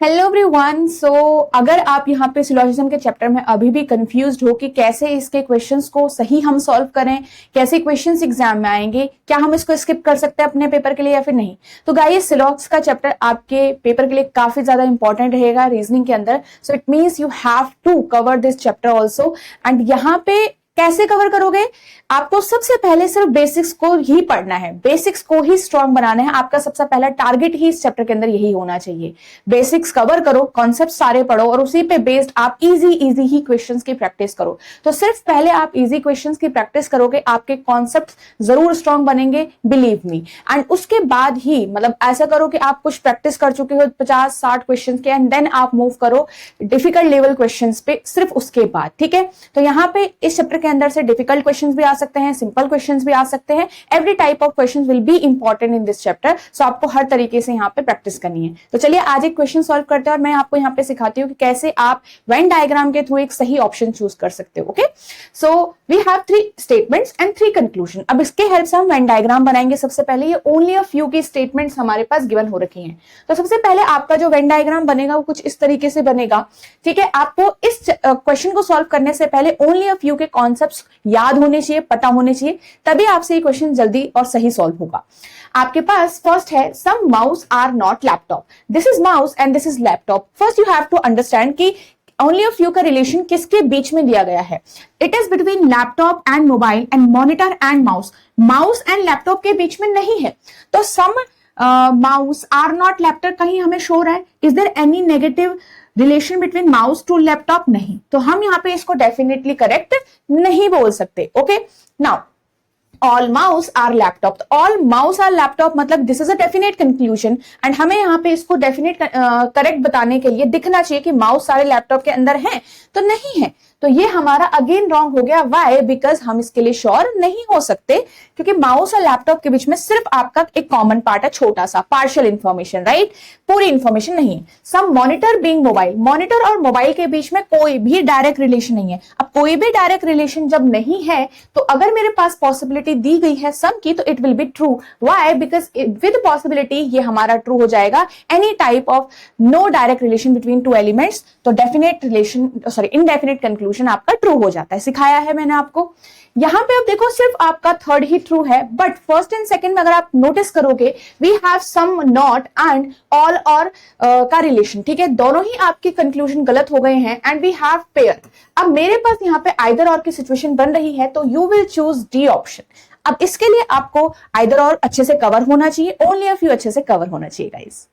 Hello everyone. सो अगर आप यहाँ पे सिलोजिज्म के चैप्टर में अभी भी कंफ्यूज्ड हो कि कैसे इसके क्वेश्चंस को सही हम सॉल्व करें, कैसे क्वेश्चंस एग्जाम में आएंगे, क्या हम इसको स्किप कर सकते हैं अपने पेपर के लिए या फिर नहीं, तो गाइस सिलॉक्स का चैप्टर आपके पेपर के लिए काफी ज्यादा इंपॉर्टेंट रहेगा रीजनिंग के अंदर। So it means you have to cover this chapter also. And यहाँ पे कैसे कवर करोगे? आपको सबसे पहले सिर्फ बेसिक्स को ही पढ़ना है, बेसिक्स को ही स्ट्रांग बनाना है। आपका सबसे पहला टारगेट ही इस चैप्टर के अंदर यही होना चाहिए। बेसिक्स कवर करो, कॉन्सेप्ट सारे पढ़ो और उसी पे बेस्ड आप इजी ही क्वेश्चंस की प्रैक्टिस करो। तो सिर्फ पहले आप इजी क्वेश्चंस की प्रैक्टिस करोगे, आपके कॉन्सेप्ट जरूर स्ट्रांग बनेंगे, बिलीव मी। एंड उसके बाद ही मतलब ऐसा करो कि आप कुछ प्रैक्टिस कर चुके हो 50-60 क्वेश्चन के, एंड देन आप मूव करो डिफिकल्ट लेवल क्वेश्चन पे सिर्फ उसके बाद। ठीक है, तो यहाँ पे इस चैप्टर के अंदर से डिफिकल्ट क्वेश्चंस भी आ सकते हैं, सिंपल क्वेश्चंस भी आ सकते हैं। Every type of questions will be important in this chapter. So आपको हर तरीके से यहाँ पे प्रैक्टिस करनी है। तो चलिए आज एक क्वेश्चन सॉल्व करते हैं और मैं आपको यहाँ पे सिखाती हूँ कि कैसे आप वेन डायग्राम के थ्रू एक सही ऑप्शन चूज कर सकते हो। Okay, so we have 3 statements and 3 conclusion. अब इसके हेल्प से हम वेन डायग्राम बनाएंगे। सबसे पहले ये ओनली अ फ्यू की स्टेटमेंट्स हमारे पास गिवन हो रखी हैं। तो सबसे पहले आपका जो वेन डायग्राम बनेगा वो कुछ इस तरीके से बनेगा। ठीक है, आपको इस क्वेश्चन को सॉल्व करने से पहले ओनली अ फ्यू के कॉन्सेप्ट्स याद होने चाहिए, पता होने चाहिए, तभी आपसे ये क्वेश्चन जल्दी और सही सॉल्व होगा। आपके पास फर्स्ट है some mouse are not laptop. This is mouse and this is laptop. First you have to understand कि ओनली अ फ्यू का रिलेशन किसके बीच में दिया गया है। It is between laptop and mobile and monitor and mouse. Mouse and laptop के बीच में नहीं है। तो some mouse are not laptop कहीं हमें शो रहा है। Is there any negative relation between mouse to laptop? नहीं। तो हम यहाँ पे इसको डेफिनेटली करेक्ट नहीं बोल सकते। Okay, now all mouse are laptop. All mouse are laptop मतलब this is a definite conclusion. And हमें यहाँ पे इसको डेफिनेट करेक्ट बताने के लिए दिखना चाहिए कि माउस सारे लैपटॉप के अंदर है, तो नहीं है। तो ये हमारा अगेन रॉन्ग हो गया। वाई? बिकॉज हम इसके लिए श्योर नहीं हो सकते, क्योंकि माउस और लैपटॉप के बीच में सिर्फ आपका एक कॉमन पार्ट है, छोटा सा पार्शियल इंफॉर्मेशन, राइट? पूरी इंफॉर्मेशन नहीं है। सम मॉनिटर बीइंग मोबाइल। मॉनिटर और मोबाइल के बीच में कोई भी डायरेक्ट रिलेशन नहीं है। अब कोई भी डायरेक्ट रिलेशन जब नहीं है, तो अगर मेरे पास पॉसिबिलिटी दी गई है सम की, तो it will be true. Why? Because with possibility ये हमारा ट्रू हो जाएगा। Any type of no direct relation between 2 elements, तो definite relation sorry indefinite conclusion आपका ट्रू हो जाता है। सिखाया है मैंने आपको। यहां पे अब देखो सिर्फ आपका थर्ड ही ट्रू है, बट फर्स्ट एंड सेकंड में अगर आप नोटिस करोगे we have some not and all or का रिलेशन। ठीक है, दोनों ही आपके कंक्लूजन गलत हो गए हैं एंड वी हैव पेयर। अब मेरे पास यहाँ पे आइदर और की सिचुएशन बन रही है, तो you will choose D option. अब इसके लिए आपको आइदर और अच्छे से कवर होना चाहिए, ओनली अ फ्यू अच्छे से कवर होना चाहिए गाइस।